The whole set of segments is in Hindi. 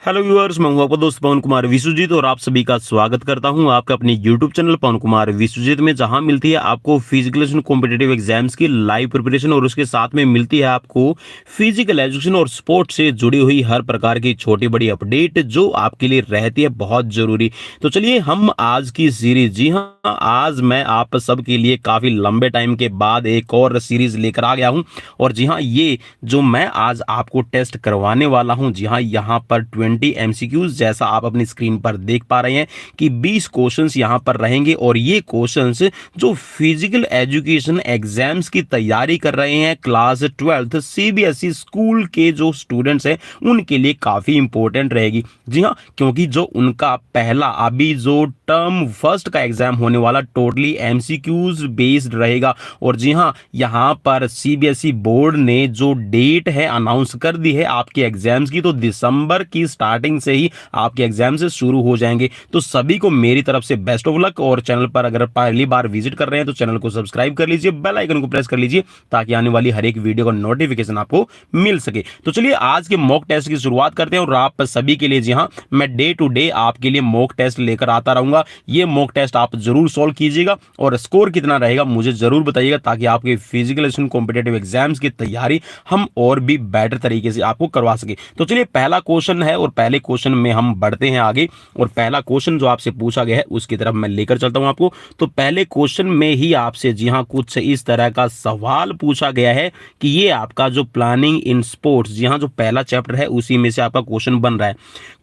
हेलो व्यूअर्स, मैं हूं आपका दोस्त पवन कुमार विश्वजीत और आप सभी का स्वागत करता हूं आपका अपने यूट्यूब चैनल पवन कुमार विश्वजीत में, जहां मिलती है आपको फिजिकल एजुकेशन कॉम्पिटिटिव एग्जाम्स की लाइव प्रिपरेशन और उसके साथ में मिलती है आपको फिजिकल एजुकेशन और स्पोर्ट्स से जुड़ी हुई हर प्रकार की छोटी बड़ी अपडेट जो आपके लिए रहती है बहुत जरूरी। तो चलिए हम आज की सीरीज, जी हाँ, आज मैं आप सबके लिए काफी लंबे टाइम के बाद एक और सीरीज लेकर आ गया हूं। और जी हाँ, ये जो मैं आज आपको टेस्ट करवाने वाला हूं, जी हाँ, यहाँ पर 20 एमसीक्यूज, जैसा आप अपनी स्क्रीन पर देख पा रहे हैं कि 20 क्वेश्चंस यहां पर रहेंगे। और ये क्वेश्चंस जो फिजिकल एजुकेशन एग्जाम्स की तैयारी कर रहे हैं क्लास 12th सीबीएसई स्कूल के जो स्टूडेंट्स हैं उनके लिए काफी इंपॉर्टेंट रहेगी। जी हाँ, क्योंकि जो उनका पहला अभी जो टर्म फर्स्ट का एग्जाम होने वाला टोटली एमसीक्यूज बेस्ड रहेगा। और जी हाँ, यहाँ पर सीबीएसई बोर्ड ने जो डेट है अनाउंस कर दी है आपके एग्जाम्स की, तो दिसंबर की स्टार्टिंग से ही आपके एग्जाम से शुरू हो जाएंगे। तो सभी को मेरी तरफ से बेस्ट ऑफ लक। और चैनल पर अगर पहली बार विजिट कर रहे हैं तो चैनल को सब्सक्राइब कर लीजिए, बेल आइकन को प्रेस कर लीजिए ताकि आने वाली हर एक वीडियो का नोटिफिकेशन आपको मिल सके। तो चलिए आज के मॉक टेस्ट की शुरुआत करते हैं और आप सभी के लिए, जी हाँ, मैं डे टू डे आपके लिए मॉक टेस्ट लेकर आता रहूंगा। ये मॉक टेस्ट आप जरूर सॉल्व कीजिएगा और स्कोर कितना रहेगा मुझे जरूर बताइएगा ताकि आपके फिजिकल एजुकेशन कॉम्पिटिटिव एग्जाम्स की तैयारी हम और भी बेटर तरीके से आपको करवा सके। तो चलिए पहला क्वेश्चन है और पहले क्वेश्चन में हम बढ़ते हैं आगे। और पहला क्वेश्चन जो आपसे पूछा गया है उसकी तरफ मैं लेकर चलता हूं आपको। तो पहले क्वेश्चन में ही आपसे, जी हां, कुछ इस तरह का सवाल पूछा गया है कि ये आपका जो प्लानिंग इन स्पोर्ट्स, जी हां, जो पहला चैप्टर है उसी में से आपका क्वेश्चन बन रहा है।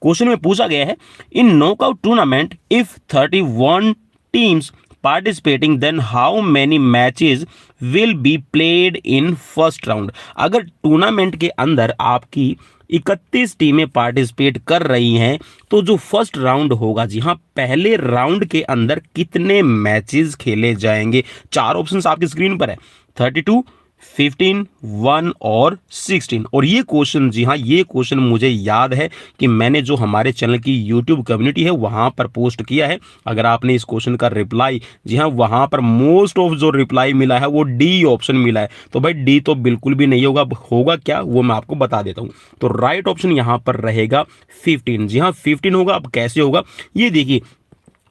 क्वेश्चन में पूछा गया है, in knockout tournament if 31 teams participating then how many matches will be played in first round। अगर टूर्नामेंट के अंदर आपकी 31 टीमें पार्टिसिपेट कर रही हैं तो जो फर्स्ट राउंड होगा, जी हाँ, पहले राउंड के अंदर कितने मैचेस खेले जाएंगे। चार ऑप्शंस आपकी स्क्रीन पर है, 32, 15, 1 और 16। और ये क्वेश्चन, जी हाँ, ये क्वेश्चन मुझे याद है कि मैंने जो हमारे चैनल की यूट्यूब कम्युनिटी है वहां पर पोस्ट किया है। अगर आपने इस क्वेश्चन का रिप्लाई, जी हाँ, वहां पर मोस्ट ऑफ जो रिप्लाई मिला है वो डी ऑप्शन मिला है। तो भाई डी तो बिल्कुल भी नहीं होगा, होगा क्या वो मैं आपको बता देता हूं। तो राइट ऑप्शन यहां पर रहेगा 15। जी हाँ, 15 होगा। अब कैसे होगा ये देखिए,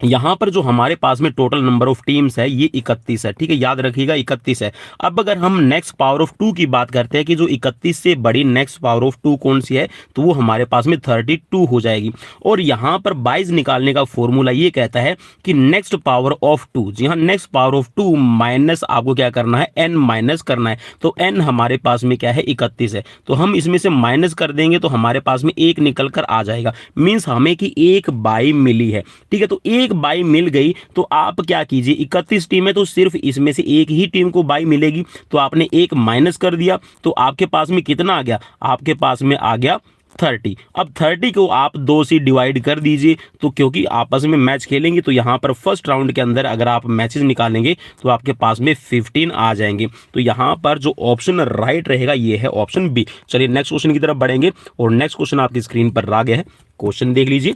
यहां पर जो हमारे पास में टोटल नंबर ऑफ टीम्स है ये 31 है, ठीक है, याद रखिएगा 31 है। अब अगर हम नेक्स्ट पावर ऑफ 2 की बात करते हैं कि जो 31 से बड़ी नेक्स्ट पावर ऑफ 2 कौन सी है, तो वो हमारे पास में 32 हो जाएगी। और यहां पर 22 निकालने का फॉर्मूला ये कहता है कि नेक्स्ट पावर ऑफ 2, जी हाँ, नेक्स्ट पावर ऑफ 2 माइनस आपको क्या करना है, n माइनस करना है। तो n हमारे पास में क्या है, 31 है। तो हम इसमें से माइनस कर देंगे तो हमारे पास में एक निकल कर आ जाएगा। मीन्स हमें कि एक बाई मिली है, ठीक है। तो एक बाई मिल गई तो आप क्या कीजिए, 31 टीम है तो सिर्फ इसमें से एक ही टीम को बाई मिलेगी। तो आपने एक माइनस कर दिया तो आपके पास में कितना आ गया, आपके पास में आ गया 30। अब 30 को आप 2 से डिवाइड कर दीजिए। तो क्योंकि आपस में मैच खेलेंगे तो यहां पर फर्स्ट राउंड के अंदर अगर आप मैचेस निकालेंगे तो आपके पास में 15 आ जाएंगे। तो यहां पर जो ऑप्शन राइट रहेगा ये है ऑप्शन बी। चलिए नेक्स्ट क्वेश्चन की तरफ बढ़ेंगे और नेक्स्ट क्वेश्चन आपकी स्क्रीन पर आ गया है, क्वेश्चन देख लीजिए।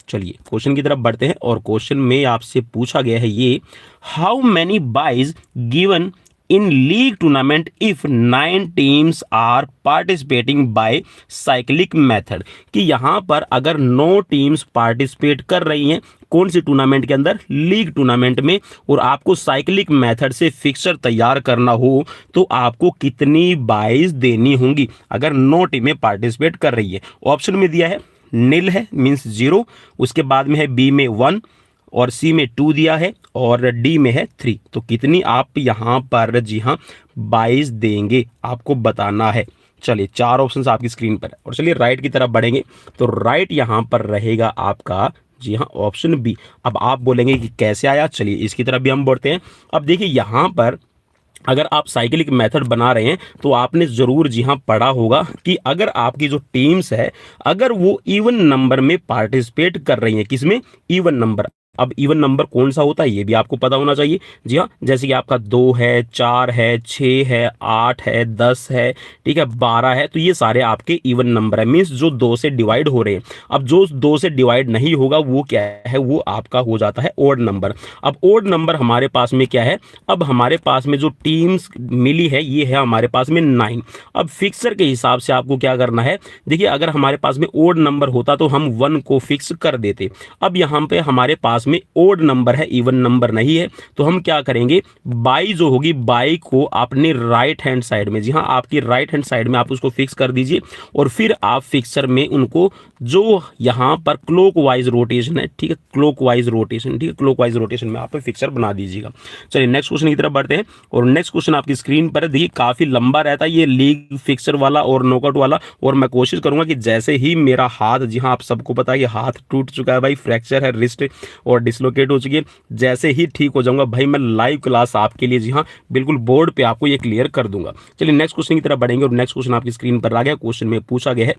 चलिए क्वेश्चन की तरफ बढ़ते हैं और क्वेश्चन में आपसे पूछा गया है ये, how many byes given in league tournament if 9 teams are participating by cyclic method. कि यहां पर अगर 9 टीम्स पार्टिसिपेट कर रही हैं कौन सी टूर्नामेंट के अंदर, लीग टूर्नामेंट में, और आपको साइक्लिक मेथड से फिक्सचर तैयार करना हो तो आपको कितनी बाइज देनी होंगी अगर 9 टीमें पार्टिसिपेट कर रही है। ऑप्शन में दिया है नील है, मींस 0, उसके बाद में है बी में 1 और सी में 2 दिया है और डी में है 3। तो कितनी आप यहां पर, जी हां, 22 देंगे आपको बताना है। चलिए चार ऑप्शंस आपकी स्क्रीन पर है और चलिए राइट की तरफ बढ़ेंगे। तो राइट यहां पर रहेगा आपका, जी हाँ, ऑप्शन बी। अब आप बोलेंगे कि कैसे आया, चलिए इसकी तरफ भी हम बढ़ते हैं। अब देखिए यहां पर अगर आप साइक्लिक मेथड बना रहे हैं तो आपने जरूर, जी हाँ, पढ़ा होगा कि अगर आपकी जो टीम्स है अगर वो इवन नंबर में पार्टिसिपेट कर रही हैं, किसमें, इवन नंबर, अब इवन नंबर कौन सा होता है ये भी आपको पता होना चाहिए। जी हाँ, जैसे कि आपका 2 है, 4 है, 6 है, 8 है, 10 है, ठीक है, 12 है, तो ये सारे आपके इवन नंबर है, मीन्स जो 2 से डिवाइड हो रहे हैं। अब जो 2 से डिवाइड नहीं होगा वो क्या है, वो आपका हो जाता है ओड नंबर। अब ओड नंबर हमारे पास में क्या है, अब हमारे पास में जो टीम्स मिली है ये है हमारे पास में 9। अब फिक्सर के हिसाब से आपको क्या करना है, देखिए अगर हमारे पास में ओड नंबर होता तो हम 1 को फिक्स कर देते। अब यहाँ पे हमारे पास में ओड नंबर है, इवन नंबर नहीं है, तो हम क्या करेंगे, बाई जो होगी, बाई को अपने राइट हैंड साइड में, जी हाँ आपकी राइट हैंड साइड में आप उसको फिक्स कर दीजिए और फिर आप फिक्सर में उनको जो यहाँ पर क्लॉकवाइज रोटेशन है, ठीक है, क्लॉकवाइज रोटेशन, ठीक है, क्लॉकवाइज रोटेशन में आप फिक्सर बना दीजिएगा। चलिए नेक्स्ट क्वेश्चन की तरफ बढ़ते हैं और नेक्स्ट क्वेश्चन आपकी स्क्रीन पर है। देखिए काफी लंबा रहता है ये लीग फिक्सर वाला और नॉकआउट वाला, और मैं कोशिश करूंगा कि जैसे ही मेरा हाथ, जी हाँ आप सबको पता है कि हाथ टूट चुका है भाई, फ्रैक्चर है रिस्ट और डिसलोकेट हो चुकी है, जैसे ही ठीक हो जाऊंगा भाई मैं लाइव क्लास आपके लिए, जी हाँ बिल्कुल बोर्ड पे आपको ये क्लियर कर दूंगा। चलिए नेक्स्ट क्वेश्चन की तरफ बढ़ेंगे और नेक्स्ट क्वेश्चन आपकी स्क्रीन पर आ गया। क्वेश्चन में पूछा गया है,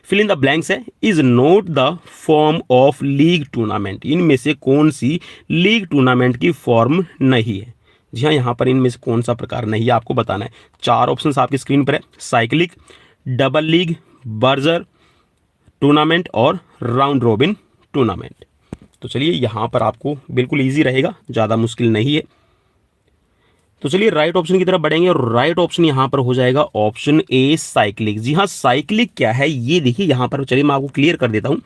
फिल इन द ब्लैंक्स है, is not the form of league tournament, इनमें से कौन सी लीग टूर्नामेंट की फॉर्म नहीं है। जी हाँ, यहाँ पर इनमें से कौन सा प्रकार नहीं है आपको बताना है। 4 ऑप्शंस आपकी स्क्रीन पर है, cyclic, double league, Berger tournament और राउंड रॉबिन टूर्नामेंट। तो चलिए यहाँ पर आपको बिल्कुल ईजी रहेगा, ज़्यादा मुश्किल नहीं है। तो चलिए राइट ऑप्शन की तरफ बढ़ेंगे और राइट ऑप्शन यहां पर हो जाएगा ऑप्शन ए, साइक्लिक। जी हाँ, साइक्लिक क्या है ये देखिए यहां पर, चलिए मैं आपको क्लियर कर देता हूं।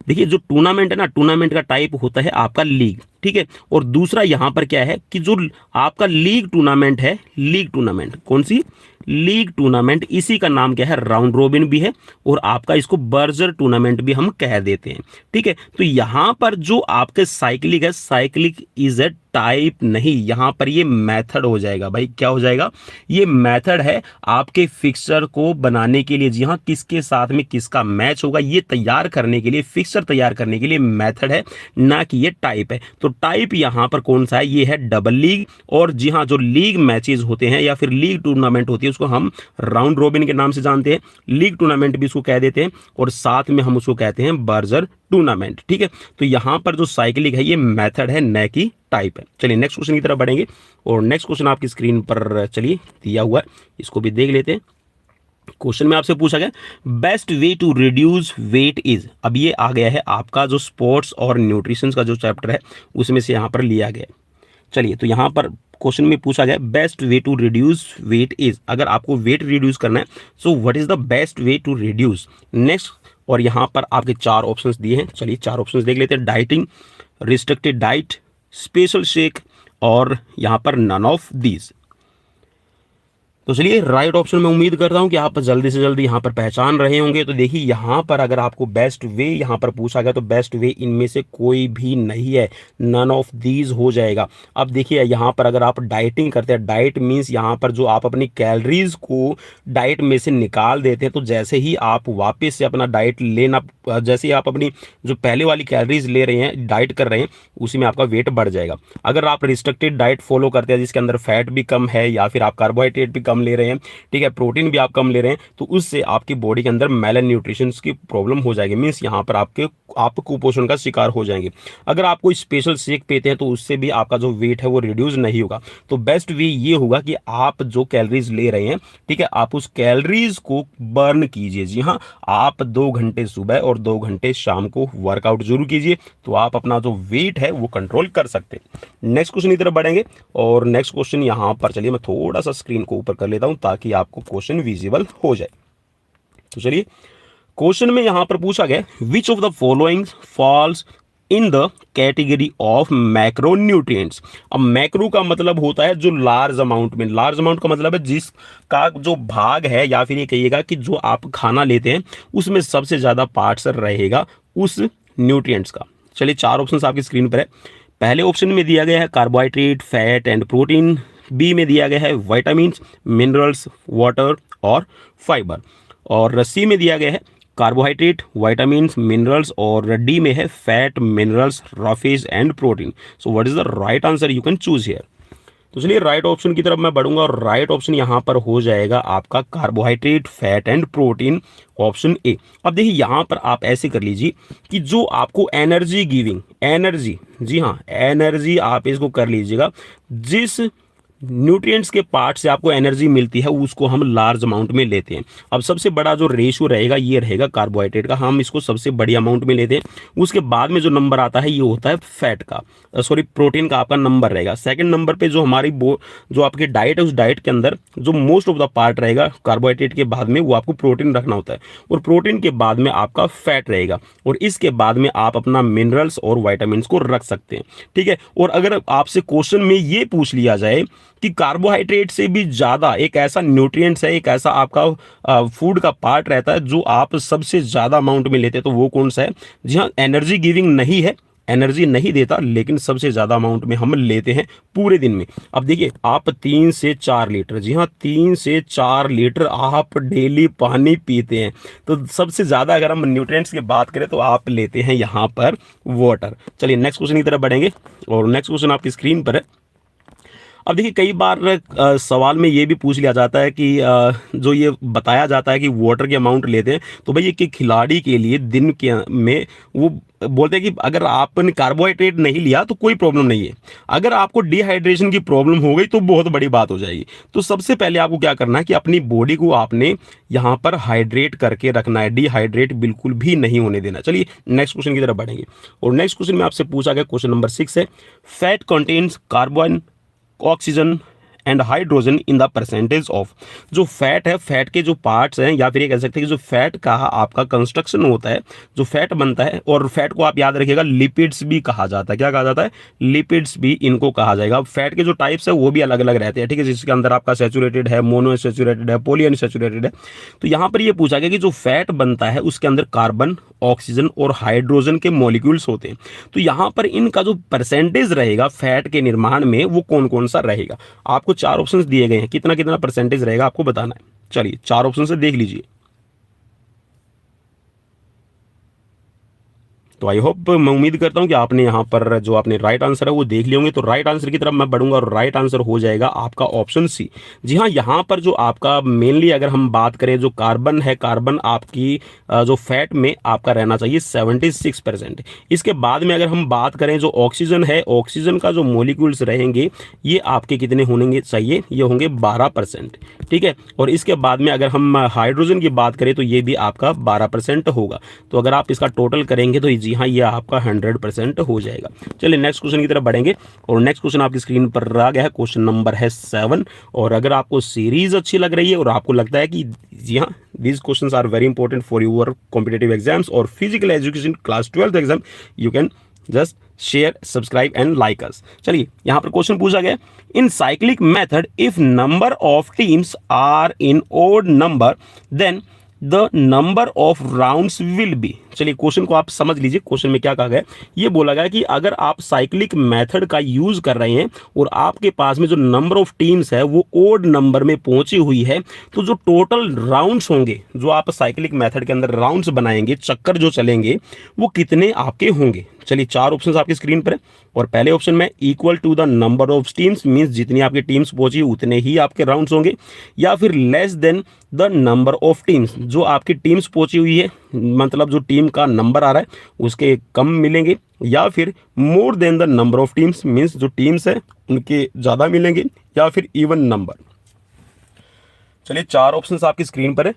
देखिए जो टूर्नामेंट है ना, टूर्नामेंट का टाइप होता है आपका लीग, ठीक है, और दूसरा यहां पर क्या है कि जो आपका लीग टूर्नामेंट है, लीग टूर्नामेंट कौन सी, लीग टूर्नामेंट, इसी का नाम क्या है, राउंड रोबिन भी है और आपका इसको बर्जर टूर्नामेंट भी हम कह देते हैं, ठीक है। तो यहां पर जो आपके साइक्लिक है, साइक्लिक इज ए टाइप नहीं, यहां पर ये मेथड हो जाएगा भाई, क्या हो जाएगा, ये मेथड है आपके फिक्सर को बनाने के लिए। जी हाँ, किसके साथ में किसका मैच होगा ये तैयार करने के लिए, फिक्सर तैयार करने के लिए मेथड है, ना कि ये टाइप है। तो टाइप यहां पर कौन सा है, ये है डबल लीग। और जी हाँ, जो लीग मैचेस होते हैं या फिर लीग टूर्नामेंट होती है उसको हम राउंड रोबिन के नाम से जानते हैं, लीग टूर्नामेंट भी उसको कह देते हैं और साथ में हम उसको कहते हैं बर्जर टूर्नामेंट, ठीक है। तो यहां पर जो साइक्लिक है ये मेथड है, न कि टाइप है। चलिए नेक्स्ट क्वेश्चन की तरफ बढ़ेंगे और नेक्स्ट क्वेश्चन आपकी स्क्रीन पर चलिए दिया हुआ है, इसको भी देख लेते हैं। क्वेश्चन में आपसे पूछा गया best way to reduce weight is, अब ये आ गया है आपका जो स्पोर्ट्स और न्यूट्रिशन का जो चैप्टर है उसमें से यहां पर लिया गया है। चलिए तो यहां पर क्वेश्चन में पूछा गया best way to reduce weight is, अगर आपको वेट रिड्यूस करना है so what is the best way to reduce. Next, और यहां पर आपके 4 ऑप्शंस दिए हैं, चलिए 4 ऑप्शंस देख लेते हैं, dieting, restricted diet, special shake और यहां पर नन ऑफ दीज। तो चलिए राइट ऑप्शन में उम्मीद करता हूं कि आप जल्दी से जल्दी यहां पर पहचान रहे होंगे। तो देखिए यहां पर अगर आपको बेस्ट वे यहां पर पूछा गया तो बेस्ट वे इनमें से कोई भी नहीं है, नन ऑफ दीज हो जाएगा। अब देखिए यहां पर अगर आप डाइटिंग करते हैं, डाइट मीन्स यहां पर जो आप अपनी कैलोरीज को डाइट में से निकाल देते हैं, तो जैसे ही आप वापस से अपना डाइट लेना, जैसे ही आप अपनी जो पहले वाली कैलोरीज ले रहे हैं, डाइट कर रहे हैं, उसी में आपका वेट बढ़ जाएगा। अगर आप रिस्ट्रिक्टेड डाइट फॉलो करते हैं जिसके अंदर फैट भी कम है या फिर आप कार्बोहाइड्रेट भी कम ले रहे हैं, ठीक है, प्रोटीन भी आप कम ले रहे हैं, तो उससे आपकी बॉडी के अंदर मेलन न्यूट्रिशन की प्रॉब्लम हो जाएगी, मीन्स यहाँ पर आप कुपोषण का शिकार हो जाएंगे। अगर आप कोई स्पेशल शेक पीते हैं तो उससे भी आपका जो वेट है वो रिड्यूस नहीं होगा। तो बेस्ट वे ये होगा कि आप जो कैलोरीज ले रहे हैं, ठीक है, आप उस कैलोरीज को बर्न कीजिए। जी हाँ, आप 2 घंटे सुबह और 2 घंटे शाम को वर्कआउट जरूर कीजिए, तो आप अपना जो वेट है वो कंट्रोल कर सकते हैं। नेक्स्ट क्वेश्चन की तरफ बढ़ेंगे और नेक्स्ट क्वेश्चन यहाँ पर, चलिए मैं थोड़ा सा स्क्रीन को ऊपर कर लेता हूं ताकि आपको क्वेश्चन विजिबल हो जाए। तो चलिए क्वेश्चन में यहां पर पूछा गया which of the following falls in the category of macro nutrients. अब मैक्रो का मतलब होता है जो लार्ज अमाउंट में, लार्ज अमाउंट का मतलब है जिसका जो भाग है, या फिर ये कहिएगा कि जो आप खाना लेते हैं उसमें सबसे ज्यादा पार्ट्स रहेगा उस न्यूट्रिएंट्स का। चलिए 4 ऑप्शन आपकी स्क्रीन पर है। पहले ऑप्शन में दिया गया है carbohydrate, fat and protein, B में दिया गया है विटामिन्स, मिनरल्स, वाटर और फाइबर, और सी में दिया गया है कार्बोहाइड्रेट, विटामिन्स, मिनरल्स, और डी में है fat, minerals, roughage and protein. So what is the right answer, you can choose here. तो चलिए राइट ऑप्शन की तरफ मैं बढ़ूंगा और राइट ऑप्शन यहाँ पर हो जाएगा आपका carbohydrate, fat and protein, option A. अब देखिए यहाँ पर आप ऐसे कर लीजिए कि जो आपको एनर्जी गिविंग, एनर्जी, जी हाँ एनर्जी आप इसको कर लीजिएगा, जिस न्यूट्रिएंट्स के पार्ट से आपको एनर्जी मिलती है उसको हम लार्ज अमाउंट में लेते हैं। अब सबसे बड़ा जो रेशियो रहेगा ये रहेगा कार्बोहाइड्रेट का, हम इसको सबसे बड़ी अमाउंट में लेते हैं। उसके बाद में जो नंबर आता है ये होता है फैट का, सॉरी प्रोटीन का आपका नंबर रहेगा। सेकंड नंबर पे जो हमारी जो आपकी डाइट है उस डाइट के अंदर जो मोस्ट ऑफ द पार्ट रहेगा कार्बोहाइड्रेट के बाद में वो आपको प्रोटीन रखना होता है, और प्रोटीन के बाद में आपका फैट रहेगा, और इसके बाद में आप अपना मिनरल्स और वाइटामिन को रख सकते हैं। ठीक है, और अगर आपसे क्वेश्चन में ये पूछ लिया जाए कि कार्बोहाइड्रेट से भी ज़्यादा एक ऐसा न्यूट्रिएंट्स है, एक ऐसा आपका फूड का पार्ट रहता है जो आप सबसे ज़्यादा अमाउंट में लेते हैं, तो वो कौन सा है? जी हाँ, एनर्जी गिविंग नहीं है, एनर्जी नहीं देता, लेकिन सबसे ज़्यादा अमाउंट में हम लेते हैं पूरे दिन में। अब देखिए आप 3 से 4 लीटर, जी हाँ 3 से 4 लीटर आप डेली पानी पीते हैं, तो सबसे ज़्यादा अगर हम न्यूट्रिएंट्स की बात करें तो आप लेते हैं यहाँ पर वाटर। चलिए नेक्स्ट क्वेश्चन की तरफ बढ़ेंगे, और नेक्स्ट क्वेश्चन आपकी स्क्रीन पर है। अब देखिए कई बार सवाल में ये भी पूछ लिया जाता है कि जो ये बताया जाता है कि वाटर के अमाउंट लेते हैं, तो भाई एक खिलाड़ी के लिए दिन के में वो बोलते हैं कि अगर आपने कार्बोहाइड्रेट नहीं लिया तो कोई प्रॉब्लम नहीं है, अगर आपको डिहाइड्रेशन की प्रॉब्लम हो गई तो बहुत बड़ी बात हो जाएगी। तो सबसे पहले आपको क्या करना है कि अपनी बॉडी को आपने यहाँ पर हाइड्रेट करके रखना है, डिहाइड्रेट बिल्कुल भी नहीं होने देना। चलिए नेक्स्ट क्वेश्चन की तरफ बढ़ेंगे, और नेक्स्ट क्वेश्चन में आपसे पूछा गया क्वेश्चन नंबर 6 है, fat contains carbon, oxygen and hydrogen in the percentage of. जो फैट है, फैट के जो पार्ट्स हैं, या फिर ये कह सकते हैं कि जो फैट का आपका कंस्ट्रक्शन होता है, जो फैट बनता है, और फैट को आप याद रखिएगा लिपिड्स भी कहा जाता है। क्या कहा जाता है? लिपिड्स भी इनको कहा जाएगा। फैट के जो टाइप्स है वो भी अलग अलग रहते हैं, ठीक है, जिसके अंदर आपका सैचुरेटेड है, मोनोअनसैचुरेटेड है, पॉलीअनसैचुरेटेड है। तो यहाँ पर ये पूछा गया कि जो फैट बनता है उसके अंदर कार्बन, ऑक्सीजन और हाइड्रोजन के मॉलिक्यूल्स होते हैं, तो यहाँ पर इनका जो परसेंटेज रहेगा फैट के निर्माण में वो कौन कौन सा रहेगा। आपको 4 ऑप्शंस दिए गए हैं, कितना कितना परसेंटेज रहेगा आपको बताना है। चलिए 4 ऑप्शन से देख लीजिए। तो आई होप, मैं उम्मीद करता हूं कि आपने यहाँ पर जो आपने राइट आंसर है वो देख लिए होंगे। तो राइट आंसर की तरफ मैं बढ़ूंगा और राइट आंसर हो जाएगा आपका ऑप्शन सी। जी हाँ, यहाँ पर जो आपका मेनली अगर हम बात करें जो कार्बन है, कार्बन आपकी जो फैट में आपका रहना चाहिए 76%। इसके बाद में अगर हम बात करें जो ऑक्सीजन है, ऑक्सीजन का जो मोलिक्यूल्स रहेंगे ये आपके कितने होने चाहिए? ये होंगे 12%। ठीक है, और इसके बाद में अगर हम हाइड्रोजन की बात करें तो ये भी आपका 12% होगा। तो अगर आप इसका टोटल करेंगे तो जी हाँ ये आपका 100% हो जाएगा। चलिए नेक्स्ट क्वेश्चन की तरफ बढ़ेंगे, और नेक्स्ट क्वेश्चन आपकी स्क्रीन पर आ गया है, क्वेश्चन नंबर है 7। और अगर आपको सीरीज अच्छी लग रही है और आपको लगता है कि जी हाँ these questions are very important for your competitive exams और physical education class 12th exam, you can just share, subscribe and like us. चलिए यहाँ पर क्वेश्चन पूछा गया, in cyclic method if number of teams are in odd number then the number of rounds will be. चलिए क्वेश्चन को आप समझ लीजिए, क्वेश्चन में क्या कहा गया है। ये बोला गया कि अगर आप साइक्लिक मेथड का यूज कर रहे हैं और आपके पास में जो नंबर ऑफ टीम्स है वो ओड नंबर में पहुंची हुई है, तो जो टोटल राउंड्स होंगे, जो आप साइक्लिक मेथड के अंदर राउंड्स बनाएंगे, चक्कर जो चलेंगे, वो कितने आपके होंगे। चलिए 4 ऑप्शन आपकी स्क्रीन पर है, और पहले ऑप्शन में equal to the number of teams, means जितनी आपकी टीम्स पहुंची उतने ही आपके राउंड्स होंगे, या फिर less than the number of teams, जो आपकी टीम्स पहुंची हुई है मतलब जो टीम का नंबर आ रहा है उसके कम मिलेंगे, या फिर more than the number of teams, means जो टीम्स है उनके ज़्यादा मिलेंगे, या फिर इवन नंबर। चलिए 4 ऑप्शन आपकी स्क्रीन पर है,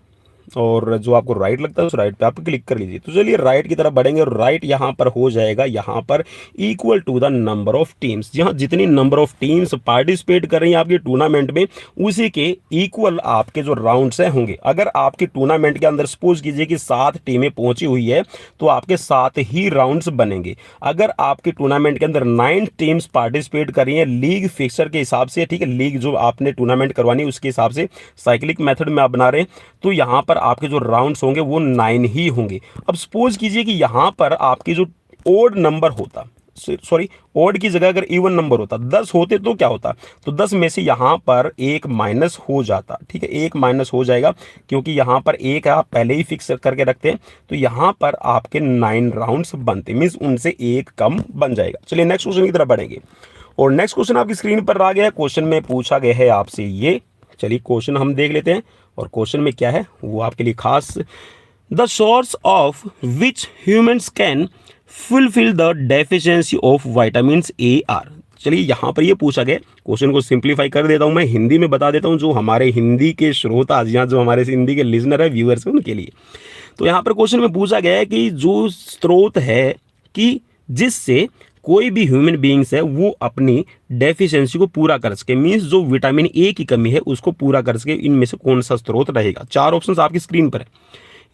और जो आपको राइट लगता है उस राइट पे आप क्लिक कर लीजिए। तो चलिए राइट की तरफ बढ़ेंगे, और राइट यहाँ पर हो जाएगा यहाँ पर equal to the number of teams. जहाँ जितनी नंबर ऑफ टीम्स पार्टिसिपेट कर रही हैं आपके टूर्नामेंट में, उसी के इक्वल आपके जो राउंड्स हैं होंगे। अगर आपके टूर्नामेंट के अंदर सपोज कीजिए कि 7 टीमें पहुंची हुई है तो आपके 7 ही राउंड्स बनेंगे। अगर आपके टूर्नामेंट के अंदर 9 टीम्स पार्टिसिपेट कर रही हैं लीग फिक्सर के हिसाब से, ठीक है, लीग जो आपने टूर्नामेंट करवानी है उसके हिसाब से साइक्लिक मेथड में आप बना रहे हैं, तो यहाँ पर आपके जो राउंड्स होंगे वो 9 ही होंगे। अब सपोज कीजिए कि यहाँ पर आपके जो ओड नंबर होता, सॉरी ओड की जगह अगर इवन नंबर होता, 10 होते तो क्या होता, तो 10 में से यहाँ पर 1 माइनस हो जाता। ठीक है, 1 माइनस हो जाएगा क्योंकि यहाँ पर 1 आप पहले ही फिक्स करके रखते हैं, तो यहाँ पर आपके 9 राउंड्स बनते, मीन्स उनसे 1 कम बन जाएगा। चलिए नेक्स्ट क्वेश्चन की तरफ बढ़ेंगे, और नेक्स्ट क्वेश्चन आपकी स्क्रीन पर आ गया है। क्वेश्चन में पूछा गया है आपसे ये, चलिए क्वेश्चन हम देख लेते हैं। और क्वेश्चन में क्या है वो आपके लिए खास, the source of which humans can fulfil the deficiency of vitamins A R. चलिए यहाँ पर ये पूछा गया, क्वेश्चन को सिंप्लीफाई कर देता हूँ, मैं हिंदी में बता देता हूँ, जो हमारे हिंदी के श्रोता या जो हमारे हिंदी के लिजनर है, व्यूअर्स हैं, उनके लिए। तो यहाँ पर क्वेश्चन में पूछा गया है कि जो स्रोत है कि जिससे कोई भी ह्यूमन बीइंग्स है वो अपनी डेफिशिएंसी को पूरा कर सके, मीन्स जो विटामिन ए की कमी है उसको पूरा कर सके, इनमें से कौन सा स्रोत रहेगा। चार ऑप्शंस आपकी स्क्रीन पर है,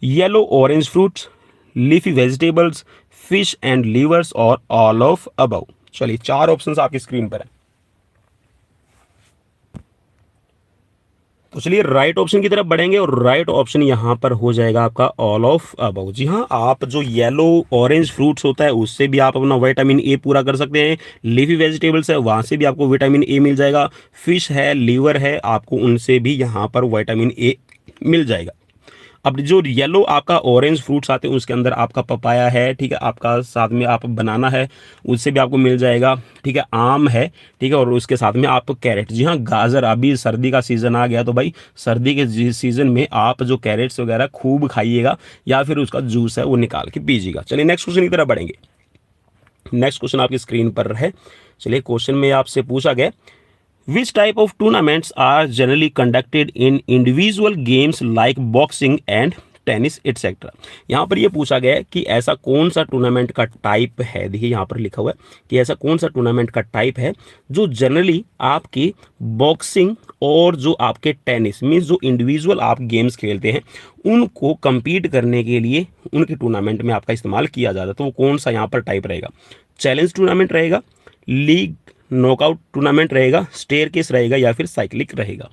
yellow orange fruits, leafy vegetables, fish and levers और ऑल ऑफ अबव। चलिए चार ऑप्शंस आपकी स्क्रीन पर है। तो चलिए राइट ऑप्शन की तरफ बढ़ेंगे और राइट ऑप्शन यहां पर हो जाएगा आपका ऑल ऑफ अबव। जी हाँ, आप जो येलो ऑरेंज फ्रूट्स होता है उससे भी आप अपना विटामिन ए पूरा कर सकते हैं, लीफी वेजिटेबल्स है वहां से भी आपको विटामिन ए मिल जाएगा, फिश है, लीवर है, आपको उनसे भी यहां पर विटामिन ए मिल जाएगा। अब जो येलो आपका ऑरेंज फ्रूट्स आते हैं उसके अंदर आपका पपाया है, ठीक है, आपका साथ में आप बनाना है उससे भी आपको मिल जाएगा, ठीक है, आम है, ठीक है, और उसके साथ में आप कैरेट, जी हाँ गाजर, अभी सर्दी का सीज़न आ गया तो भाई सर्दी के सीज़न में आप जो कैरेट्स वगैरह खूब खाइएगा या फिर उसका जूस है वो निकाल के पीजिएगा। चलिए नेक्स्ट क्वेश्चन की तरफ बढ़ेंगे। नेक्स्ट क्वेश्चन आपकी स्क्रीन पर है। चलिए क्वेश्चन में आपसे पूछा गया, Which type of tournaments are generally conducted in individual games like boxing and tennis etcetera. यहाँ पर ये पूछा गया है कि ऐसा कौन सा टूर्नामेंट का टाइप है, देखिए यहाँ पर लिखा हुआ है कि ऐसा कौन सा टूर्नामेंट का टाइप है जो जनरली आपकी बॉक्सिंग और जो आपके टेनिस मीन्स जो इंडिविजुअल आप गेम्स खेलते हैं उनको compete करने के लिए उनके टूर्नामेंट में आपका इस्तेमाल किया जाता है। तो वो कौन सा यहाँ पर टाइप रहेगा, चैलेंज टूर्नामेंट रहेगा, लीग नॉकआउट टूर्नामेंट रहेगा, स्टेयरकेस रहेगा या फिर साइक्लिक रहेगा।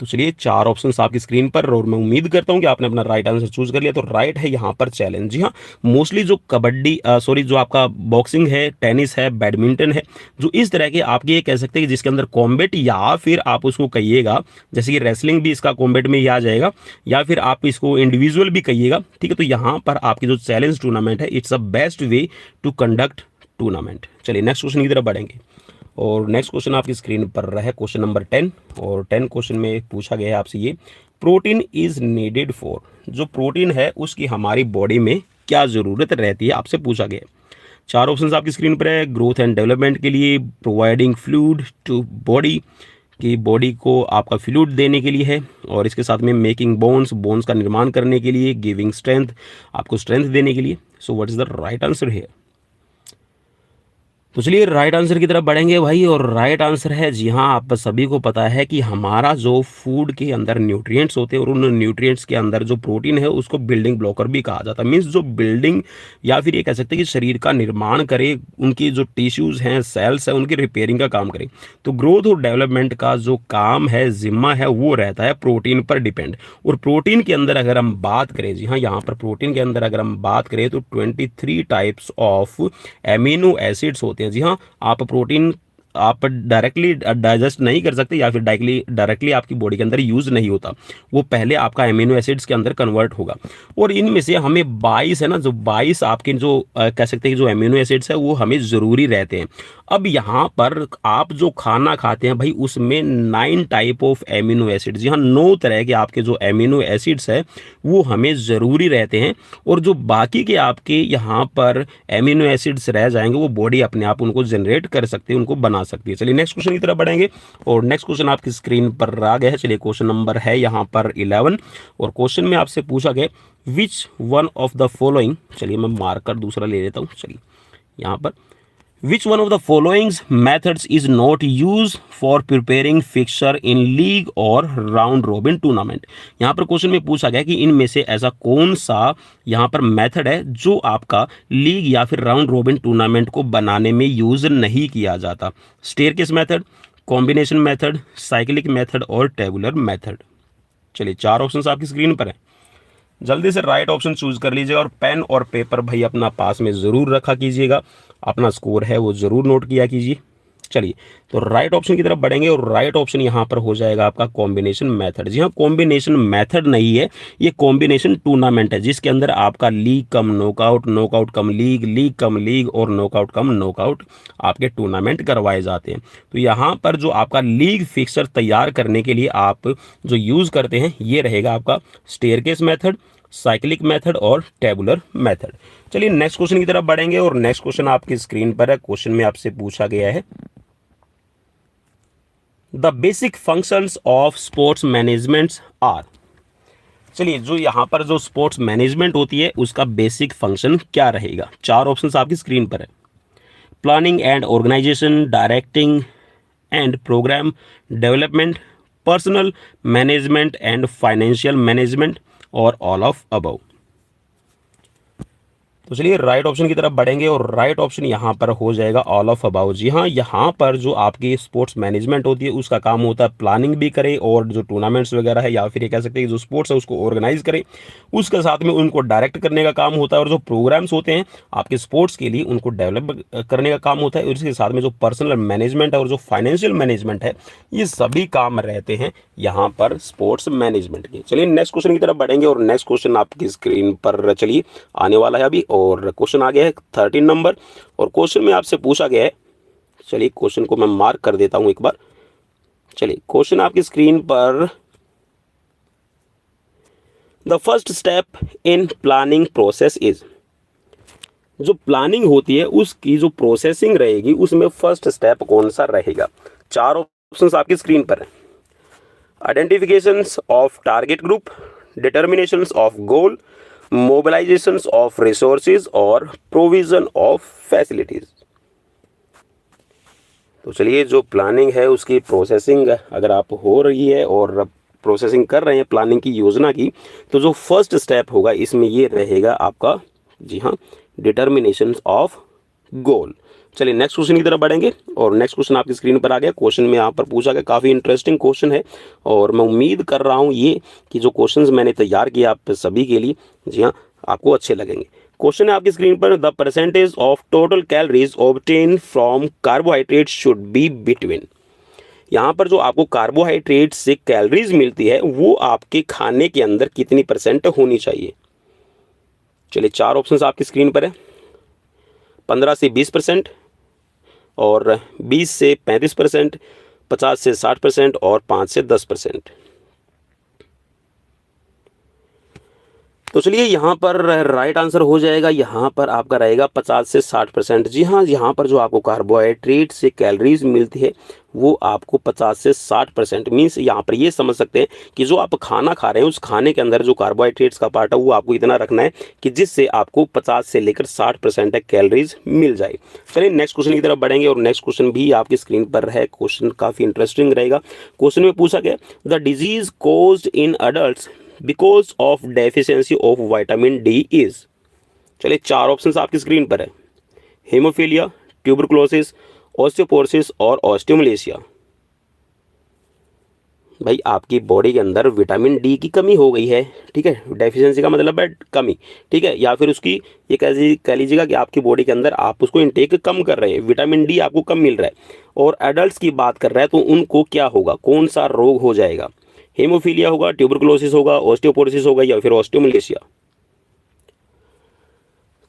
तो चलिए चार ऑप्शंस आपकी स्क्रीन पर और मैं उम्मीद करता हूं कि आपने अपना राइट आंसर चूज कर लिया। तो राइट है यहां पर चैलेंज। जी हाँ, मोस्टली जो कबड्डी जो आपका बॉक्सिंग है, टेनिस है, बैडमिंटन है, जो इस तरह के आपके ये कह सकते हैं कि जिसके अंदर कॉम्बैट या फिर आप उसको कहिएगा जैसे कि रेसलिंग भी इसका कॉम्बैट में ही आ जाएगा या फिर आप इसको इंडिविजुअल भी कहिएगा, ठीक है। तो यहाँ पर आपकी जो चैलेंज टूर्नामेंट है it's a best way to conduct tournament. चलिए नेक्स्ट क्वेश्चन की तरफ बढ़ेंगे और नेक्स्ट क्वेश्चन आपकी स्क्रीन पर है क्वेश्चन नंबर 10 और 10 क्वेश्चन में पूछा गया है आपसे ये, प्रोटीन इज नीडेड फॉर, जो प्रोटीन है उसकी हमारी बॉडी में क्या ज़रूरत रहती है, आपसे पूछा गया है। चार ऑप्शंस आपकी स्क्रीन पर है, ग्रोथ एंड डेवलपमेंट के लिए, प्रोवाइडिंग फ्लूइड टू बॉडी, कि बॉडी को आपका फ्लूइड देने के लिए है, और इसके साथ में मेकिंग बोन्स का निर्माण करने के लिए, गिविंग स्ट्रेंथ, आपको स्ट्रेंथ देने के लिए। सो what is the right answer है। तो चलिए राइट आंसर की तरफ बढ़ेंगे भाई और राइट आंसर है, जी हाँ, आप सभी को पता है कि हमारा जो फूड के अंदर न्यूट्रिएंट्स होते हैं और उन न्यूट्रिएंट्स के अंदर जो प्रोटीन है उसको बिल्डिंग ब्लॉकर भी कहा जाता है। मीन्स जो बिल्डिंग या फिर ये कह सकते हैं कि शरीर का निर्माण करे, उनकी जो टिश्यूज़ हैं, सेल्स हैं, उनकी रिपेयरिंग का काम करे। तो ग्रोथ और डेवलपमेंट का जो काम है, जिम्मा है, वो रहता है प्रोटीन पर डिपेंड। और प्रोटीन के अंदर अगर हम बात करें, जी हाँ, यहाँ पर प्रोटीन के अंदर अगर हम बात करें तो 23 टाइप्स ऑफ एमिनो एसिड्स होते हैं। जी हाँ, आप प्रोटीन आप डायरेक्टली डाइजेस्ट नहीं कर सकते या फिर डायरेक्टली आपकी बॉडी के अंदर यूज नहीं होता, वो पहले आपका एमिनो एसिड्स के अंदर कन्वर्ट होगा। और इनमें से हमें 22 है ना, जो 22 आपके जो कह सकते हैं कि जो एमिनो एसिड्स है वो हमें ज़रूरी रहते हैं। अब यहाँ पर आप जो खाना खाते हैं भाई उसमें 9 टाइप ऑफ एमिनो एसिड्स, जी हाँ, 9 तरह के आपके जो एमिनो एसिड्स है वो हमें ज़रूरी रहते हैं। और जो बाकी के आपके यहाँ पर एमिनो एसिड्स रह जाएंगे वो बॉडी अपने आप उनको जनरेट कर सकती है, उनको बना सकती है। चलिए नेक्स्ट क्वेश्चन की तरफ बढ़ेंगे और नेक्स्ट क्वेश्चन आपकी स्क्रीन पर आ गया है। चलिए क्वेश्चन नंबर है यहाँ पर 11 और क्वेश्चन में आपसे पूछा गया which one of the following, चलिए मैं मार्कर दूसरा ले लेता हूँ। चलिए यहाँ पर Which one of the following methods is not used for preparing fixture in league or round robin tournament? यहाँ पर क्वेश्चन में पूछा गया कि इनमें से ऐसा कौन सा यहाँ पर मेथड है जो आपका लीग या फिर राउंड रोबिन टूर्नामेंट को बनाने में यूज नहीं किया जाता। Staircase method, combination method, cyclic method और टेबुलर मेथड। चलिए चार ऑप्शंस आपकी स्क्रीन पर है, जल्दी से राइट ऑप्शन चूज कर लीजिएगा और पेन और पेपर भाई अपना पास में ज़रूर रखा कीजिएगा, अपना स्कोर है वो ज़रूर नोट किया कीजिए, चलिए, तो राइट ऑप्शन की तरफ बढ़ेंगे और राइट ऑप्शन यहाँ पर हो जाएगा आपका कॉम्बिनेशन मेथड। जी हाँ, कॉम्बिनेशन मेथड नहीं है, ये कॉम्बिनेशन टूर्नामेंट है, जिसके अंदर आपका लीग कम नॉकआउट, नॉकआउट कम लीग, लीग कम लीग और नॉकआउट कम नॉकआउट आपके टूर्नामेंट करवाए जाते हैं। तो यहाँ पर जो आपका लीग फिक्सर तैयार करने के लिए आप जो यूज़ करते हैं ये रहेगा आपका स्टेयरकेस मेथड, साइक्लिक मेथड और टेबुलर मेथड। चलिए नेक्स्ट क्वेश्चन की तरफ बढ़ेंगे और नेक्स्ट क्वेश्चन आपकी स्क्रीन पर है। क्वेश्चन में आपसे पूछा गया है the basic functions of sports management are. चलिए, जो यहाँ पर जो स्पोर्ट्स मैनेजमेंट होती है उसका बेसिक फंक्शन क्या रहेगा। चार ऑप्शंस आपकी स्क्रीन पर है। Planning and organisation, directing and programme development, personnel management and financial management और ऑल ऑफ अबव। तो चलिए राइट ऑप्शन की तरफ बढ़ेंगे और राइट ऑप्शन यहाँ पर हो जाएगा ऑल ऑफ अबाउट। जी हाँ, यहाँ पर जो आपकी स्पोर्ट्स मैनेजमेंट होती है उसका काम होता है प्लानिंग भी करे और जो टूर्नामेंट्स वगैरह है या फिर ये कह सकते हैं कि जो स्पोर्ट्स है उसको ऑर्गेनाइज करे, उसके साथ में उनको डायरेक्ट करने का काम होता है और जो प्रोग्राम्स होते हैं आपके स्पोर्ट्स के लिए उनको डेवलप करने का काम होता है। और इसके साथ में जो पर्सनल मैनेजमेंट है और जो फाइनेंशियल मैनेजमेंट है ये सभी काम रहते हैं यहाँ पर स्पोर्ट्स मैनेजमेंट के। चलिए नेक्स्ट क्वेश्चन की तरफ बढ़ेंगे और नेक्स्ट क्वेश्चन आपकी स्क्रीन पर चलिए आने वाला है अभी। और क्वेश्चन आ गया है 13 नंबर और क्वेश्चन में आपसे पूछा गया है, चलिए क्वेश्चन को मैं मार्क कर देता हूं एक बार। चलिए क्वेश्चन आपकी स्क्रीन पर, the first step in planning process is. जो प्लानिंग होती है उसकी जो प्रोसेसिंग रहेगी उसमें फर्स्ट स्टेप कौन सा रहेगा। चार ऑप्शंस आपकी स्क्रीन पर है। Identifications of target group, determinations of goal, mobilisations of resources और प्रोविजन ऑफ फैसिलिटीज। तो चलिए, जो प्लानिंग है उसकी प्रोसेसिंग अगर आप हो रही है और प्रोसेसिंग कर रहे हैं प्लानिंग की योजना की, तो जो फर्स्ट स्टेप होगा इसमें ये रहेगा आपका, जी हाँ, डिटर्मिनेशंस ऑफ गोल। चलिए नेक्स्ट क्वेश्चन की तरफ बढ़ेंगे और नेक्स्ट क्वेश्चन आपकी स्क्रीन पर आ गया। क्वेश्चन में यहाँ पर पूछा गया, काफ़ी इंटरेस्टिंग क्वेश्चन है और मैं उम्मीद कर रहा हूँ ये कि जो क्वेश्चंस मैंने तैयार किए आप सभी के लिए, जी हाँ, आपको अच्छे लगेंगे। क्वेश्चन है आपकी स्क्रीन पर, the percentage of total calories obtain from carbohydrate should be between. यहाँ पर जो आपको कार्बोहाइड्रेट से कैलोरीज मिलती है वो आपके खाने के अंदर कितनी परसेंट होनी चाहिए। चलिए चार ऑप्शन आपकी स्क्रीन पर है। 15 से 20% और 20 से 35%, 50 से 60% और 5 से 10%। तो चलिए यहाँ पर राइट आंसर हो जाएगा, यहाँ पर आपका रहेगा 50 से 60%। जी हाँ, यहाँ पर जो आपको कार्बोहाइड्रेट से कैलोरीज मिलती है वो आपको 50 से 60%, मीन्स यहाँ पर ये समझ सकते हैं कि जो आप खाना खा रहे हैं उस खाने के अंदर जो कार्बोहाइड्रेट्स का पार्ट है वो आपको इतना रखना है कि जिससे आपको 50 से लेकर 60% तक कैलोरीज मिल जाए। चलिए नेक्स्ट क्वेश्चन की तरफ बढ़ेंगे और नेक्स्ट क्वेश्चन भी आपकी स्क्रीन पर है। क्वेश्चन काफ़ी इंटरेस्टिंग रहेगा। क्वेश्चन में पूछा गया, the disease caused in adult because of deficiency of vitamin D is. चलिए चार ऑप्शंस आपकी स्क्रीन पर है। हेमोफीलिया, ट्यूबरकुलोसिस, ऑस्टियोपोरोसिस और ऑस्टियोमलेशिया। भाई आपकी बॉडी के अंदर विटामिन डी की कमी हो गई है, ठीक है, डेफिशिएंसी का मतलब है कमी, ठीक है, या फिर उसकी ये कह लीजिएगा कि आपकी बॉडी के अंदर आप उसको इनटेक कम कर रहे हैं, विटामिन डी आपको कम मिल रहा है। और एडल्ट्स की बात कर रहा है तो उनको क्या होगा, कौन सा रोग हो जाएगा। हेमोफीलिया होगा, ट्यूबरकुलोसिस होगा, ऑस्टियोपोरोसिस होगा या फिर ऑस्टियोमलेशिया।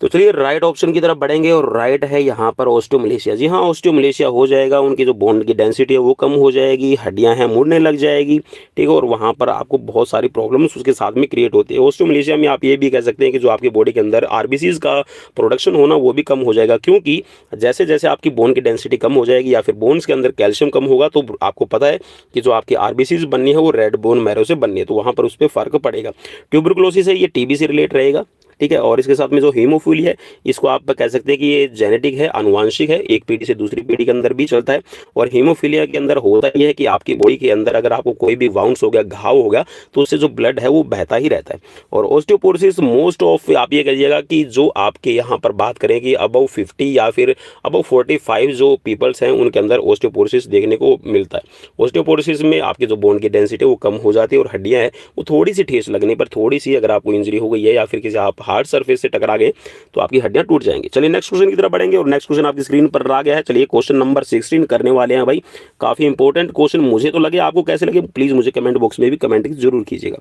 तो चलिए राइट ऑप्शन की तरफ बढ़ेंगे और राइट है यहाँ पर ऑस्टियोमलेशिया। जी हाँ, ऑस्टियोमलेशिया हो जाएगा, उनकी जो बोन की डेंसिटी है वो कम हो जाएगी, हड्डियां हैं मुड़ने लग जाएगी, ठीक है, और वहाँ पर आपको बहुत सारी प्रॉब्लम्स उसके साथ में क्रिएट होती है। ऑस्टियोमलेशिया में आप ये भी कह सकते हैं कि जो आपकी बॉडी के अंदर आरबीसीज का प्रोडक्शन होना वो भी कम हो जाएगा, क्योंकि जैसे जैसे आपकी बोन की डेंसिटी कम हो जाएगी या फिर बोन्स के अंदर कैल्शियम कम होगा तो आपको पता है कि जो आपकी आरबीसीज बननी है वो रेड बोन मैरो से बननी है, तो वहाँ पर उस पर फर्क पड़ेगा। ट्यूबरकुलोसिस है, ये टीबी से रिलेट रहेगा, ठीक है, और इसके साथ में जो हीमोफीलिया है इसको आप कह सकते हैं कि ये जेनेटिक है, आनुवांशिक है, एक पीढ़ी से दूसरी पीढ़ी के अंदर भी चलता है। और हीमोफीलिया के अंदर होता यह है कि आपकी बॉडी के अंदर अगर आपको कोई भी वाउंड्स हो गया, घाव हो गया, तो उससे जो ब्लड है वो बहता ही रहता है। और ऑस्टियोपोरोसिस मोस्ट ऑफ आप ये कहिएगा कि जो आपके यहाँ पर बात करें कि अबव 50 या फिर अबव 45 जो पीपल्स हैं उनके अंदर ऑस्टियोपोरोसिस देखने को मिलता है। ऑस्टियोपोरोसिस में आपकी जो बोन की डेंसिटी वो कम हो जाती है और हड्डियाँ हैं वो थोड़ी सी ठेस लगने पर, थोड़ी सी अगर आपको इंजरी हो गई है या फिर किसी आप हार्ड सरफेस से टकरा गए तो आपकी हड्डियां टूट जाएंगी। चलिए नेक्स्ट क्वेश्चन की तरफ बढ़ेंगे और नेक्स्ट क्वेश्चन आपकी स्क्रीन पर आ गया है। चलिए क्वेश्चन नंबर 16 करने वाले हैं भाई। काफी इंपॉर्टेंट क्वेश्चन मुझे तो लगे, आपको कैसे लगे प्लीज मुझे कमेंट बॉक्स में भी कमेंट जरूर कीजिएगा।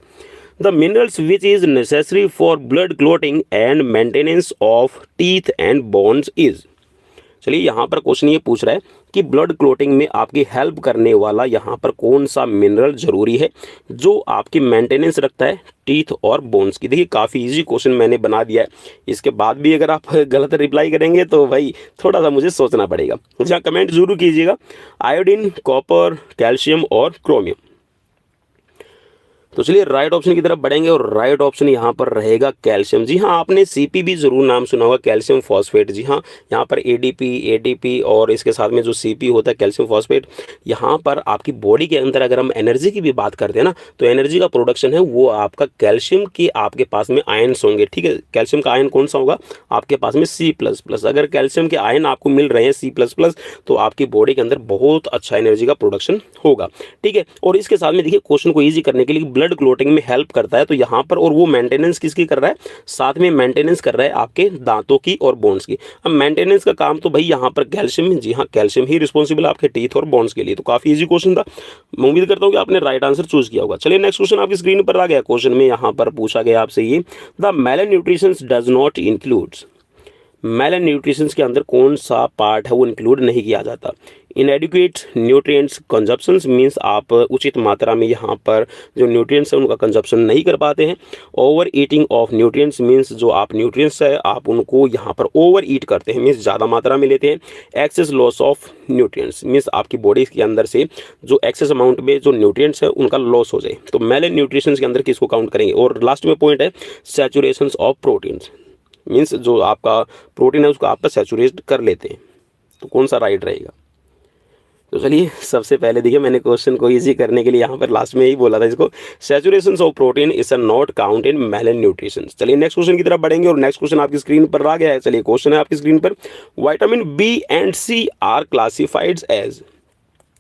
The minerals which is necessary for blood clotting and maintenance of teeth and bones is. चलिए यहाँ पर क्वेश्चन ये पूछ रहा है कि ब्लड क्लॉटिंग में आपकी हेल्प करने वाला यहाँ पर कौन सा मिनरल जरूरी है जो आपकी मेंटेनेंस रखता है टीथ और बोन्स की। देखिए काफ़ी इजी क्वेश्चन मैंने बना दिया है, इसके बाद भी अगर आप गलत रिप्लाई करेंगे तो भाई थोड़ा सा मुझे सोचना पड़ेगा। जहाँ कमेंट जरूर कीजिएगा, आयोडीन, कॉपर, कैल्शियम और क्रोमियम। तो चलिए राइट ऑप्शन की तरफ बढ़ेंगे और राइट ऑप्शन यहाँ पर रहेगा कैल्शियम। जी हाँ, आपने सीपी भी जरूर नाम सुना होगा, कैल्शियम फॉस्फेट। जी हाँ, यहाँ पर एडीपी और इसके साथ में जो सीपी होता है कैल्शियम फॉस्फेट, यहाँ पर आपकी बॉडी के अंदर अगर हम एनर्जी की भी बात करते हैं ना तो एनर्जी का प्रोडक्शन है वो आपका कैल्शियम की आपके पास में आयन्स होंगे। ठीक है, कैल्शियम का आयन कौन सा होगा आपके पास में C++। अगर कैल्शियम के आयन आपको मिल रहे हैं C++ तो आपकी बॉडी के अंदर बहुत अच्छा एनर्जी का प्रोडक्शन होगा। ठीक है, और इसके साथ में देखिए क्वेश्चन को ईजी करने के लिए ब्लड क्लॉटिंग में हेल्प करता है तो यहाँ पर, और वो मेंटेनेंस किसकी कर रहा है, साथ में मेंटेनेंस कर रहा है आपके दांतों की और बोन्स की। अब मेंटेनेंस का काम तो भाई यहाँ पर कैल्शियम, जी हाँ कैल्शियम ही रिस्पॉन्सिबल है आपके टीथ और बोन्स के लिए। तो काफी इजी क्वेश्चन था, मैं उम्मीद करता हूँ कि आपने राइट आंसर चूज किया होगा। चलिए नेक्स्ट क्वेश्चन आपकी स्क्रीन पर आ गया। क्वेश्चन में यहाँ पर पूछा गया आपसे ये, the malnutrition does not includes. Malnutritions के अंदर कौन सा पार्ट है वो इंक्लूड नहीं किया जाता। इनएडिक्वेट न्यूट्रिएंट्स कंजप्शंस मींस आप उचित मात्रा में यहाँ पर जो न्यूट्रिएंट्स है उनका कंजप्शन नहीं कर पाते हैं। Over eating of nutrients means जो आप न्यूट्रिएंट्स है आप उनको यहाँ पर ओवर ईट करते हैं, मींस ज़्यादा मात्रा में लेते हैं। Excess loss of nutrients means आपकी बॉडी के अंदर से जो एक्सेस अमाउंट में जो न्यूट्रिएंट्स है उनका लॉस हो जाए। तो मैलन न्यूट्रिशंस के अंदर किसको काउंट करेंगे। और लास्ट में पॉइंट है सैचुरेशन ऑफ प्रोटीन्स मीन्स जो आपका प्रोटीन है उसको आप सैचुरेट कर लेते हैं। तो कौन सा राइट रहेगा। तो चलिए सबसे पहले देखिए मैंने क्वेश्चन को इजी करने के लिए यहाँ पर लास्ट में ही बोला था इसको, saturation of protein is not count in melon nutrition. चलिए नेक्स्ट क्वेश्चन की तरफ बढ़ेंगे और नेक्स्ट क्वेश्चन आपकी स्क्रीन पर आ गया है। चलिए क्वेश्चन है आपकी स्क्रीन पर, vitamin B and C are classified as.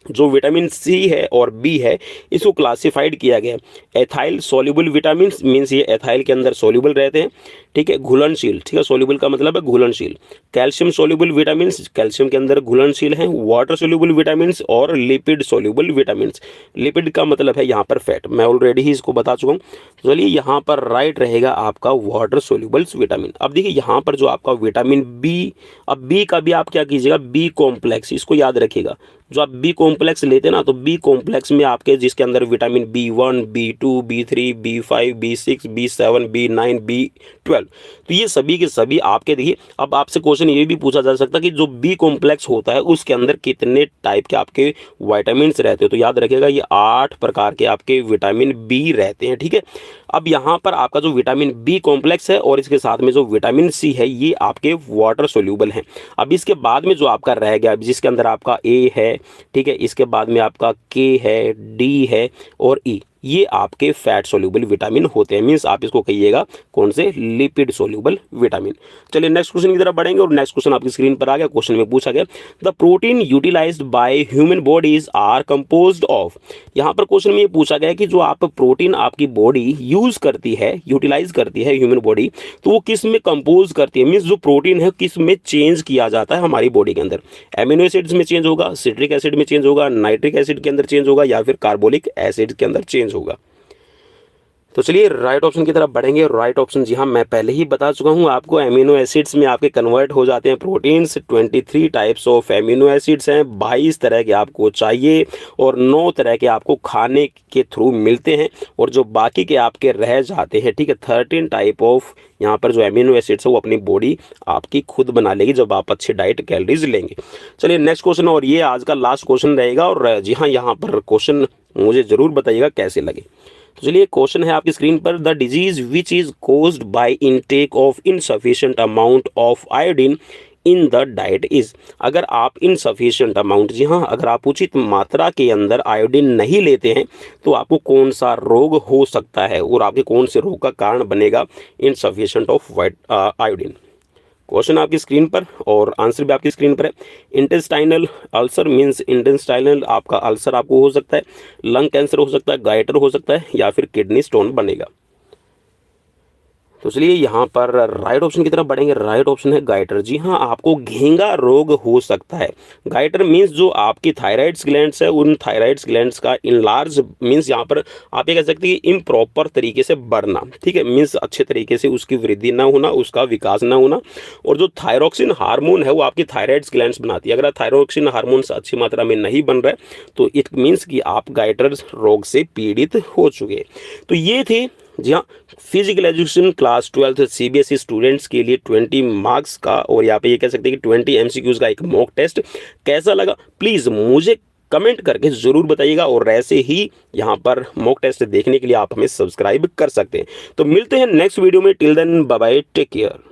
जो विटामिन सी है और बी है इसको क्लासिफाइड किया गया एथाइल सोल्यूबल विटामिन मीन्स ये एथाइल के अंदर सोल्यूबल रहते हैं। ठीक है, घुलनशील। ठीक है, सोल्यूबल का मतलब है घुलनशील। कैल्शियम सोल्यूबल विटामिन कैल्शियम के अंदर घुलनशील हैं। वाटर सोल्यूबल विटामिन और लिपिड सोल्यूबल विटामिन। लिपिड का मतलब है यहाँ पर फैट, मैं ऑलरेडी ही इसको बता चुका हूँ। चलिए यहाँ पर राइट रहेगा आपका वाटर सोल्यूबल विटामिन। अब देखिए यहाँ पर जो आपका विटामिन बी, अब बी का भी आप क्या कीजिएगा, बी कॉम्प्लेक्स, इसको याद रखिएगा। जो आप बी कॉम्प्लेक्स लेते हैं ना तो बी कॉम्प्लेक्स में आपके जिसके अंदर vitamin B1, B2, B3, B5, B6, B7, B9, B12, तो ये सभी के सभी आपके देखिए। अब आपसे क्वेश्चन ये भी पूछा जा सकता है कि जो बी कॉम्प्लेक्स होता है उसके अंदर कितने टाइप के आपके विटामिन रहते हैं। तो याद रखिएगा ये 8 प्रकार के आपके विटामिन बी रहते हैं। ठीक है, अब यहाँ पर आपका जो विटामिन बी कॉम्प्लेक्स है और इसके साथ में जो विटामिन सी है ये आपके वाटर सोल्यूबल हैं। अब इसके बाद में जो आपका रह गया जिसके अंदर आपका ए है, ठीक है, इसके बाद में आपका के है, डी है और ई, ये आपके फैट सोल्यूबल विटामिन होते हैं। मींस आप इसको कहिएगा कौन से, लिपिड सोल्यूबल विटामिन। चलिए नेक्स्ट क्वेश्चन की तरफ बढ़ेंगे और नेक्स्ट क्वेश्चन आपकी स्क्रीन पर आ गया। क्वेश्चन में पूछा गया the protein utilised by human bodies are composed of. यहाँ पर क्वेश्चन में ये पूछा गया कि जो आप प्रोटीन आपकी बॉडी यूज करती है, यूटिलाइज करती है ह्यूमन बॉडी, तो वो किस में कंपोज करती है। मीन्स जो प्रोटीन है किस में चेंज किया जाता है हमारी बॉडी के अंदर। एमिनो एसिड्स में चेंज होगा, सिट्रिक एसिड में चेंज होगा, नाइट्रिक एसिड के अंदर चेंज होगा या फिर कार्बोलिक एसिड के अंदर चेंज होगा। तो चलिए राइट ऑप्शन की तरफ बढ़ेंगे। राइट ऑप्शन जी हाँ मैं पहले ही बता चुका हूँ आपको, एमिनो एसिड्स में आपके कन्वर्ट हो जाते हैं proteins. 23 types of amino acids हैं, 22 तरह के आपको चाहिए और 9 तरह के आपको खाने के थ्रू मिलते हैं और जो बाकी के आपके रह जाते हैं, ठीक है, 13 टाइप ऑफ यहाँ पर जो एमिनो एसिड्स है वो अपनी बॉडी आपकी खुद बना लेगी जब आप अच्छी डाइट कैलोरीज लेंगे। चलिए नेक्स्ट क्वेश्चन, और ये आज का लास्ट क्वेश्चन रहेगा और जी हाँ यहाँ पर क्वेश्चन मुझे ज़रूर बताइएगा कैसे लगे। तो चलिए क्वेश्चन है आपकी स्क्रीन पर, the disease which is caused by intake of insufficient amount of iodine in the diet is. अगर आप इनसफिशिएंट अमाउंट, जी हाँ, अगर आप उचित मात्रा के अंदर आयोडीन नहीं लेते हैं तो आपको कौन सा रोग हो सकता है और आपके कौन से रोग का कारण बनेगा इनसफिशिएंट ऑफ आयोडीन। क्वेश्चन आपकी स्क्रीन पर और आंसर भी आपकी स्क्रीन पर है। इंटेस्टाइनल अल्सर मींस इंटेस्टाइनल आपका अल्सर आपको हो सकता है, लंग कैंसर हो सकता है, गाइटर हो सकता है या फिर किडनी स्टोन बनेगा। तो चलिए यहाँ पर राइट ऑप्शन की तरफ बढ़ेंगे। राइट ऑप्शन है गाइटर। जी हाँ, आपको घेंगा रोग हो सकता है। गाइटर मीन्स जो आपकी थायराइड्स ग्लैंड्स है, उन थायराइड्स ग्लैंड्स का इनलार्ज मीन्स यहाँ पर आप ये कह सकते हैं कि इम्प्रॉपर तरीके से बढ़ना, ठीक है, मीन्स अच्छे तरीके से उसकी वृद्धि ना होना, उसका विकास ना होना। और जो थायरोक्सिन हार्मोन है वो आपकी थायराइड्स ग्लैंड्स बनाती है। अगर थायरोक्सिन हार्मोन अच्छी मात्रा में नहीं बन रहा है तो इट मीन्स कि आप गाइटर रोग से पीड़ित हो चुके। तो ये थे जी हाँ physical education class 12 CBSE students के लिए 20 मार्क्स का, और यहाँ पे ये कह सकते हैं कि 20 एमसीक्यूज का एक मॉक टेस्ट। कैसा लगा प्लीज़ मुझे कमेंट करके ज़रूर बताइएगा, और ऐसे ही यहाँ पर मॉक टेस्ट देखने के लिए आप हमें सब्सक्राइब कर सकते हैं। तो मिलते हैं नेक्स्ट वीडियो में। Till then bye bye, take care.